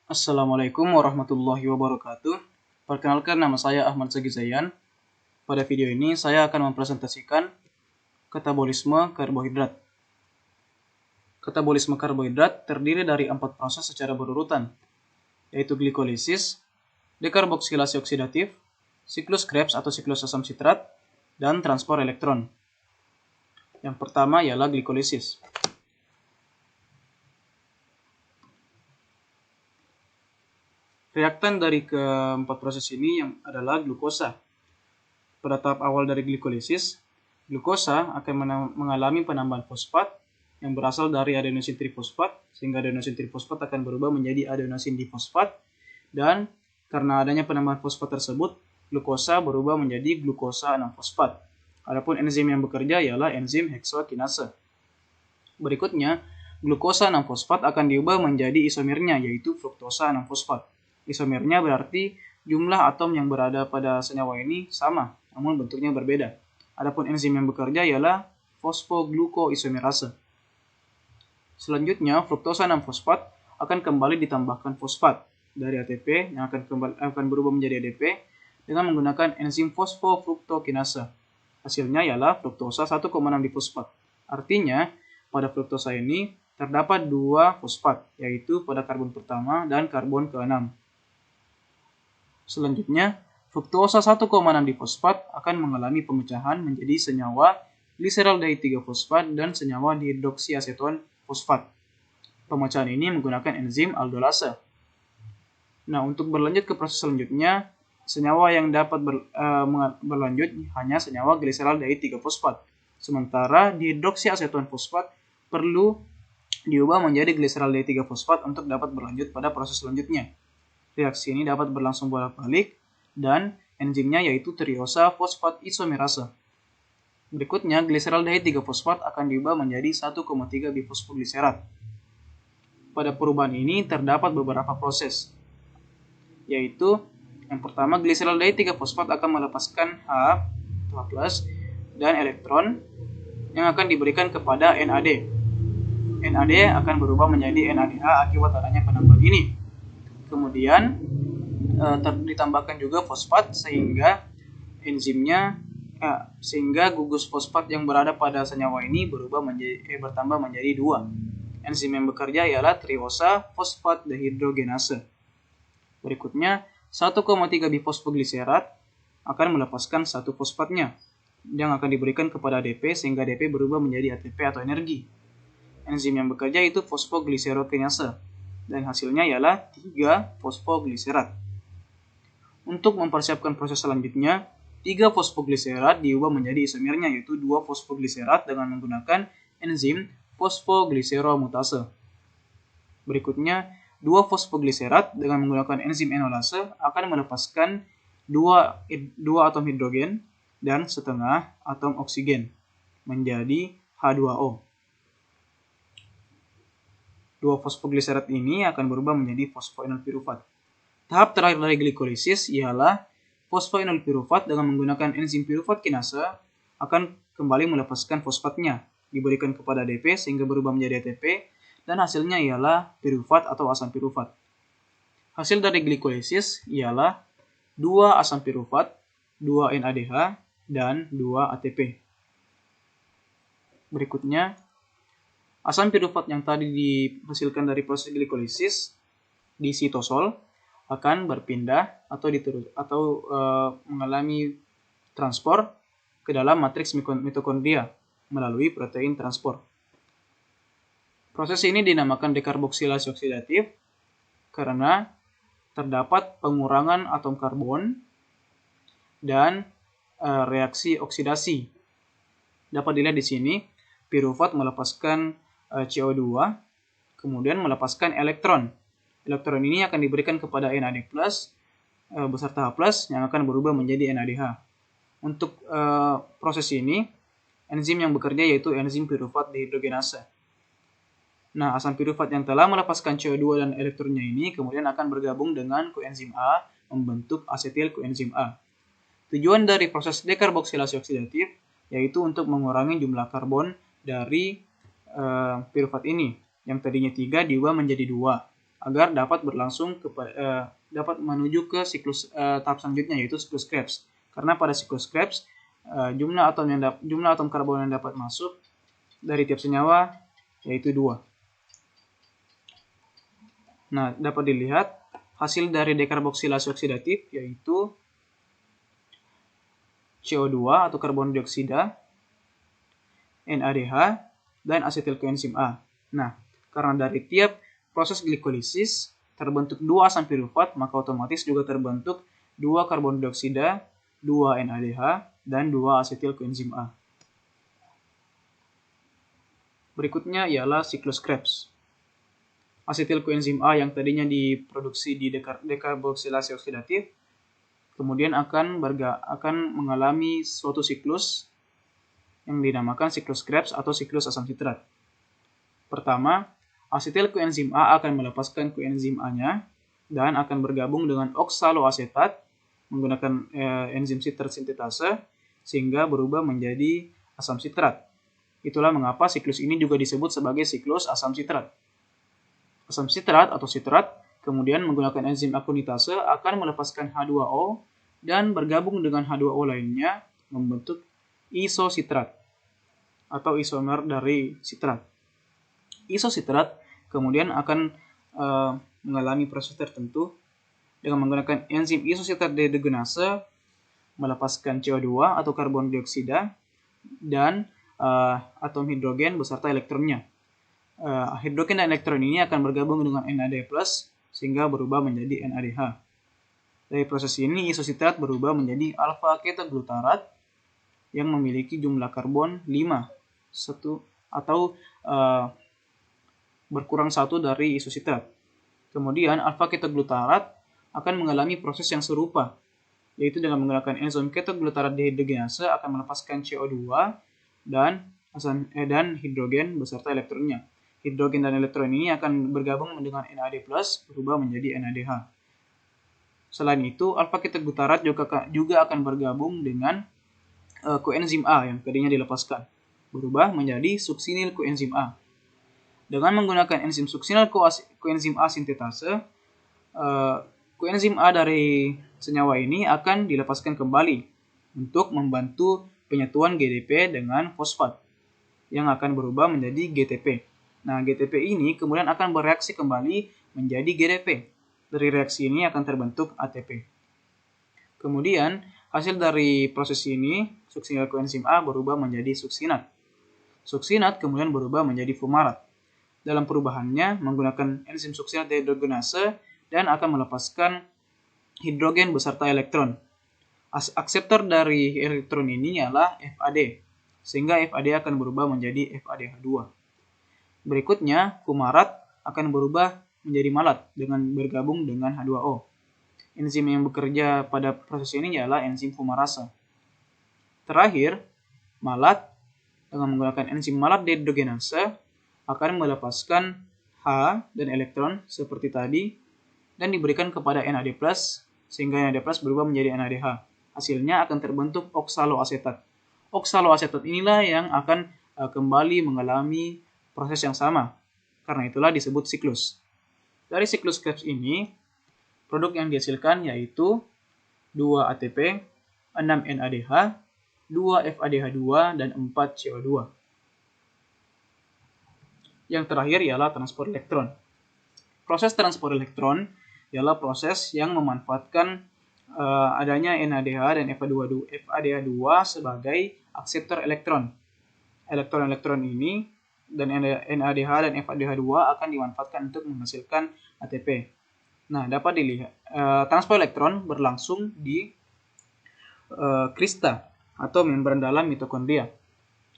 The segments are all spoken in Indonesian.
Assalamualaikum warahmatullahi wabarakatuh. Perkenalkan, nama saya Ahmad Zaki Zayan. Pada video ini saya akan mempresentasikan katabolisme karbohidrat. Katabolisme karbohidrat terdiri dari 4 proses secara berurutan, yaitu glikolisis, dekarboksilasi oksidatif, siklus Krebs atau siklus asam sitrat, dan transport elektron. Yang pertama ialah glikolisis. Reaktan dari keempat proses ini yang adalah glukosa. Pada tahap awal dari glikolisis, glukosa akan mengalami penambahan fosfat yang berasal dari adenosin trifosfat, sehingga adenosin trifosfat akan berubah menjadi adenosin difosfat, dan karena adanya penambahan fosfat tersebut, glukosa berubah menjadi glukosa 6-fosfat. Adapun enzim yang bekerja ialah enzim heksokinase. Berikutnya, glukosa 6-fosfat akan diubah menjadi isomernya, yaitu fruktosa 6-fosfat. Isomernya berarti jumlah atom yang berada pada senyawa ini sama, namun bentuknya berbeda. Adapun enzim yang bekerja ialah fosfoglukoisomerase. Selanjutnya, fruktosa 6-fosfat akan kembali ditambahkan fosfat dari ATP yang akan berubah menjadi ADP dengan menggunakan enzim fosfofruktokinase. Hasilnya ialah fruktosa 1,6 difosfat. Artinya, pada fruktosa ini terdapat 2 fosfat, yaitu pada karbon pertama dan karbon ke-6. Selanjutnya, fruktosa 1,6 difosfat akan mengalami pemecahan menjadi senyawa gliseraldehyde 3-fosfat dan senyawa dihidroksiaseton fosfat. Pemecahan ini menggunakan enzim aldolase. Nah, untuk berlanjut ke proses selanjutnya, senyawa yang dapat berlanjut hanya senyawa gliseraldehyde 3-fosfat. Sementara dihidroksiaseton fosfat perlu diubah menjadi gliseraldehyde 3-fosfat untuk dapat berlanjut pada proses selanjutnya. Reaksi ini dapat berlangsung bolak-balik dan enzimnya yaitu triosa fosfat isomerase. Berikutnya, gliseraldehyde 3-fosfat akan diubah menjadi 1,3 bifosfogliserat. Pada perubahan ini terdapat beberapa proses, yaitu yang pertama, gliseraldehyde 3-fosfat akan melepaskan H dan elektron yang akan diberikan kepada NAD. NAD akan berubah menjadi NADH akibat adanya penambahan ini. Kemudian ditambahkan juga fosfat sehingga sehingga gugus fosfat yang berada pada senyawa ini bertambah menjadi 2. Enzim yang bekerja ialah triosa fosfat dehidrogenase. Berikutnya, 1,3 bifosfogliserat akan melepaskan 1 fosfatnya yang akan diberikan kepada ADP sehingga ADP berubah menjadi ATP atau energi. Enzim yang bekerja itu fosfogliserokinase dan hasilnya ialah 3 fosfogliserat. Untuk mempersiapkan proses selanjutnya, 3 fosfogliserat diubah menjadi isomernya yaitu 2 fosfogliserat dengan menggunakan enzim fosfogliseromutase. Berikutnya, 2 fosfogliserat dengan menggunakan enzim enolase akan melepaskan 2 atom hidrogen dan setengah atom oksigen menjadi H2O. 2 fosfogliserat ini akan berubah menjadi fosfoenol pirufat. Tahap terakhir dari glikolisis ialah fosfoenol pirufat dengan menggunakan enzim pirufat kinase akan kembali melepaskan fosfatnya, diberikan kepada ADP sehingga berubah menjadi ATP dan hasilnya ialah pirufat atau asam pirufat. Hasil dari glikolisis ialah 2 asam pirufat, 2 NADH, dan 2 ATP. Berikutnya, asam pirufat yang tadi dihasilkan dari proses glikolisis di sitosol akan berpindah atau mengalami transport ke dalam matriks mitokondria melalui protein transport. Proses ini dinamakan dekarboksilasi oksidatif karena terdapat pengurangan atom karbon dan reaksi oksidasi. Dapat dilihat di sini, pirufat melepaskan CO2, kemudian melepaskan elektron. Elektron ini akan diberikan kepada NAD+ beserta H+ yang akan berubah menjadi NADH. Untuk proses ini, enzim yang bekerja yaitu enzim pirufat dehidrogenase. Nah, asam pirufat yang telah melepaskan CO2 dan elektronnya ini kemudian akan bergabung dengan koenzim A membentuk asetil koenzim A. Tujuan dari proses dekarboksilasi oksidatif yaitu untuk mengurangi jumlah karbon dari pirufat ini yang tadinya 3 diubah menjadi 2 agar dapat berlangsung dapat menuju ke siklus tahap selanjutnya, yaitu siklus Krebs. Karena pada siklus Krebs jumlah atom karbon yang dapat masuk dari tiap senyawa yaitu 2. Nah, dapat dilihat hasil dari dekarboksilasi oksidatif yaitu CO2 atau karbon dioksida, NADH, dan asetil koenzim A. Nah, karena dari tiap proses glikolisis terbentuk 2 asam pirufat, maka otomatis juga terbentuk 2 karbon dioksida, 2 NADH, dan 2 asetil koenzim A. Berikutnya ialah siklus Krebs. Asetil koenzim A yang tadinya diproduksi di dekarboksilasi oksidatif kemudian akan mengalami suatu siklus yang dinamakan siklus Krebs atau siklus asam sitrat. Pertama, asetil koenzim A akan melepaskan koenzim A-nya dan akan bergabung dengan oksaloasetat menggunakan enzim sitrat sintetase sehingga berubah menjadi asam sitrat. Itulah mengapa siklus ini juga disebut sebagai siklus asam sitrat. Asam sitrat atau sitrat kemudian menggunakan enzim akunitase akan melepaskan H2O dan bergabung dengan H2O lainnya membentuk isositrat atau isomer dari sitrat. Isositrat kemudian akan mengalami proses tertentu dengan menggunakan enzim isositrat dehidrogenase melepaskan CO2 atau karbon dioksida dan atom hidrogen beserta elektronnya. Hidrogen dan elektron ini akan bergabung dengan NAD+ sehingga berubah menjadi NADH. Dari proses ini isositrat berubah menjadi alfa ketoglutarat yang memiliki jumlah karbon 5 atau berkurang 1 dari isositrat. Kemudian alfa ketoglutarat akan mengalami proses yang serupa, yaitu dengan menggunakan enzim ketoglutarat dehidrogenase akan melepaskan CO2 dan hidrogen beserta elektronnya. Hidrogen dan elektron ini akan bergabung dengan NAD+ berubah menjadi NADH. Selain itu, alfa ketoglutarat juga akan bergabung dengan koenzim A yang tadinya dilepaskan, berubah menjadi suksinil koenzim A. Dengan menggunakan enzim suksinil koenzim A sintetase, koenzim A dari senyawa ini akan dilepaskan kembali untuk membantu penyatuan GDP dengan fosfat yang akan berubah menjadi GTP. Nah, GTP ini kemudian akan bereaksi kembali menjadi GDP. Dari reaksi ini akan terbentuk ATP. Kemudian, hasil dari proses ini, suksinil koenzim A berubah menjadi suksinat. Suksinat kemudian berubah menjadi fumarat. Dalam perubahannya, menggunakan enzim suksinat dehidrogenase dan akan melepaskan hidrogen beserta elektron. Akseptor dari elektron ini ialah FAD, sehingga FAD akan berubah menjadi FADH2. Berikutnya, fumarat akan berubah menjadi malat dengan bergabung dengan H2O. Enzim yang bekerja pada proses ini ialah enzim fumarase. Terakhir, malat dengan menggunakan enzim malat dehidrogenase akan melepaskan H dan elektron seperti tadi dan diberikan kepada NAD+, sehingga NAD+ berubah menjadi NADH. Hasilnya akan terbentuk oksaloasetat. Oksaloasetat inilah yang akan kembali mengalami proses yang sama. Karena itulah disebut siklus. Dari siklus Krebs ini, produk yang dihasilkan yaitu 2 ATP, 6 NADH, 2 FADH2, dan 4 CO2. Yang terakhir ialah transport elektron. Proses transport elektron ialah proses yang memanfaatkan adanya NADH dan FADH2 sebagai akseptor elektron. Elektron-elektron ini dan NADH dan FADH2 akan dimanfaatkan untuk menghasilkan ATP. Nah, dapat dilihat transport elektron berlangsung di krista atau membran dalam mitokondria.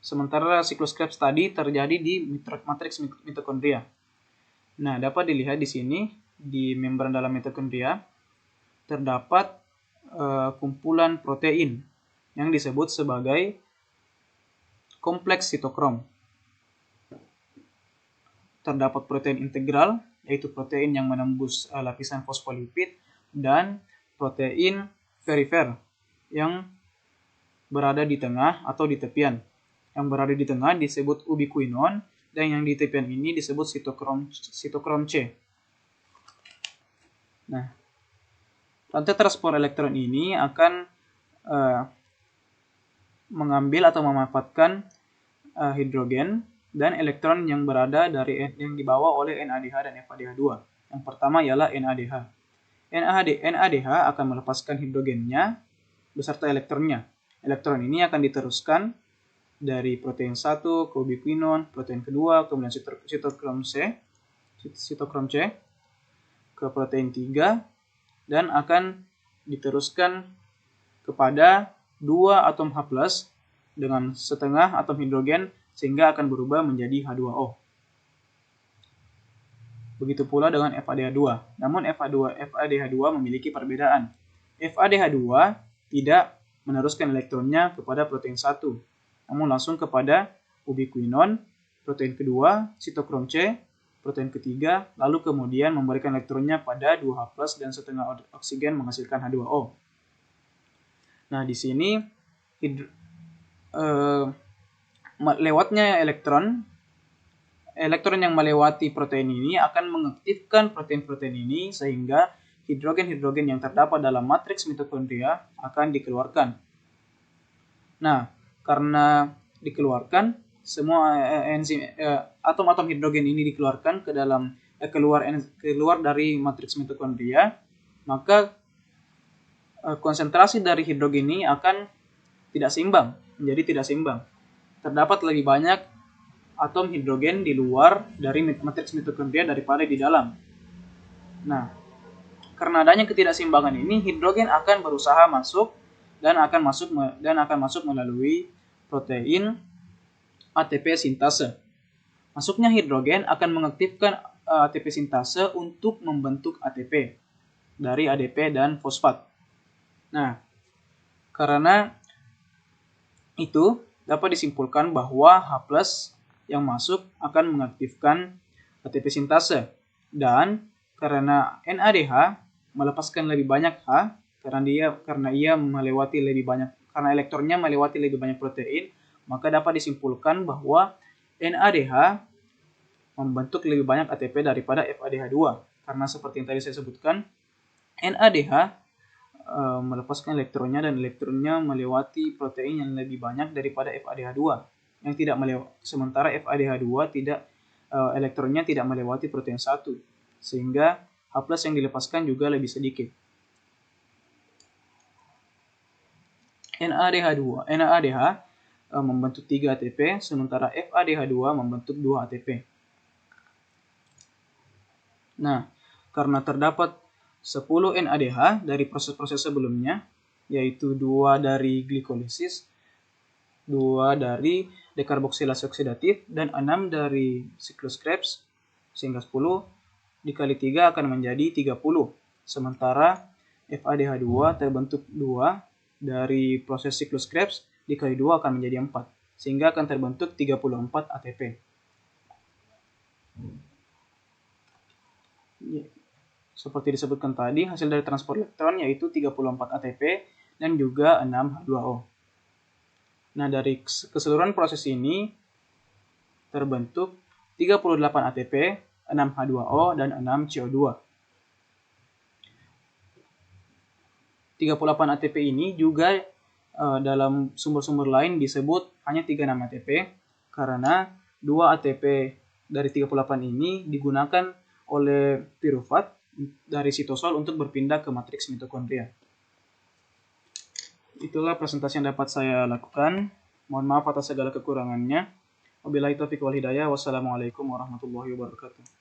Sementara siklus Krebs tadi terjadi di matriks mitokondria. Nah, dapat dilihat di sini di membran dalam mitokondria terdapat kumpulan protein yang disebut sebagai kompleks sitokrom. Terdapat protein integral, yaitu protein yang menembus lapisan fosfolipid, dan protein perifer yang berada di tengah atau di tepian. Yang berada di tengah disebut ubiquinon, dan yang di tepian ini disebut sitokrom C. Nah, rantai transport elektron ini akan mengambil atau memanfaatkan hidrogen dan elektron yang yang dibawa oleh NADH dan FADH2. Yang pertama ialah NADH. NADH akan melepaskan hidrogennya beserta elektronnya. Elektron ini akan diteruskan dari protein 1 ke ubiquinon, protein kedua, kemudian sitokrom C ke protein 3 dan akan diteruskan kepada 2 atom H+ dengan setengah atom hidrogen sehingga akan berubah menjadi H2O. Begitu pula dengan FADH2. Namun FADH2 memiliki perbedaan. FADH2 tidak meneruskan elektronnya kepada protein 1, namun langsung kepada ubiquinon, protein kedua, sitokrom C, protein ketiga, lalu kemudian memberikan elektronnya pada 2H+ dan setengah oksigen menghasilkan H2O. Nah, di sini lewatnya elektron yang melewati protein ini akan mengaktifkan protein-protein ini sehingga hidrogen-hidrogen yang terdapat dalam matriks mitokondria akan dikeluarkan. Nah, karena dikeluarkan, semua atom-atom hidrogen ini dikeluarkan keluar dari matriks mitokondria, maka konsentrasi dari hidrogen ini akan menjadi tidak seimbang. Terdapat lebih banyak atom hidrogen di luar dari matriks mitokondria daripada di dalam. Nah, karena adanya ketidakseimbangan ini, hidrogen akan berusaha masuk dan akan masuk melalui protein ATP sintase. Masuknya hidrogen akan mengaktifkan ATP sintase untuk membentuk ATP dari ADP dan fosfat. Nah, karena itu dapat disimpulkan bahwa H+ yang masuk akan mengaktifkan ATP sintase, dan karena NADH melepaskan lebih banyak H karena elektronnya melewati lebih banyak protein, maka dapat disimpulkan bahwa NADH membentuk lebih banyak ATP daripada FADH2. Karena seperti yang tadi saya sebutkan, NADH melepaskan elektronnya dan elektronnya melewati protein yang lebih banyak daripada FADH2 sementara FADH2 elektronnya tidak melewati protein 1 sehingga H+ yang dilepaskan juga lebih sedikit. NADH membentuk 3 ATP sementara FADH2 membentuk 2 ATP. Nah, karena terdapat 10 NADH dari proses-proses sebelumnya, yaitu 2 dari glikolisis, 2 dari dekarboksilasi oksidatif, dan 6 dari siklus Krebs, sehingga 10 dikali 3 akan menjadi 30. Sementara FADH2 terbentuk 2 dari proses siklus Krebs, dikali 2 akan menjadi 4, sehingga akan terbentuk 34 ATP. Seperti disebutkan tadi, hasil dari transport elektron yaitu 34 ATP dan juga 6 H2O. Nah, dari keseluruhan proses ini terbentuk 38 ATP, 6 H2O, dan 6 CO2. 38 ATP ini juga dalam sumber-sumber lain disebut hanya 36 ATP karena 2 ATP dari 38 ini digunakan oleh pirufat dari sitosol untuk berpindah ke matriks mitokondria. Itulah presentasi yang dapat saya lakukan. Mohon maaf atas segala kekurangannya. Wabillahi taufiq wal hidayah. Wassalamualaikum warahmatullahi wabarakatuh.